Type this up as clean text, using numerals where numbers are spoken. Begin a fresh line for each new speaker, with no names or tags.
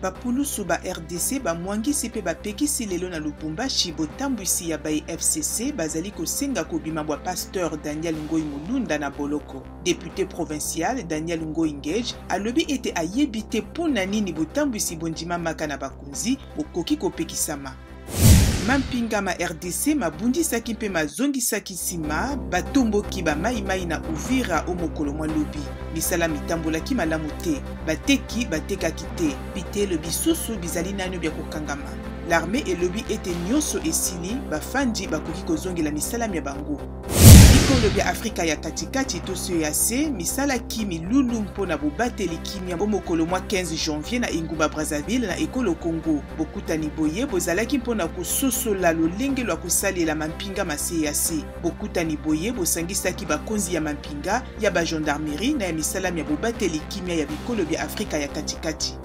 bapulusu ba RDC bamwangisi pe bapekisi lelo na Lubumbashi botambwisi ya bai FCC bazali kosenga kobima bwa pasteur Daniel Ngoi Mulunda na boloko. Député provincial Daniel Ngoi Ngej alobi ete ayebite pona nini botambwisi bondima maka na bakunzi bokoki kopekisama. Mampinga ma RDC mabundisaki mpe mazongisaki nsima batomboki bamaimai na Uvira o mokolo mwa lobi. Misala mitambolaki malamu te, bateki batekaki te, pite lo bisusu bizali nano bya kokangama. L'armée elobi ete nyonso esili bafandi bakoki kozongela misala mya bango. Likolo bya Afrika ya katikati toso ya se misala kimi lulu mpona bobateli kimia bo mokolo mwa 15 janvier na Ingumba Brazzaville na ekolo Congo. Bokutani boye bozalaki mpona kososola lolenge lwa kosalela mampinga mase ya se. Bokutani boye bosangisaki bakonzi ya mampinga ya ba gendarmerie na ya misala mya bobateli kimia ya bikolo bya Afrika ya katikati.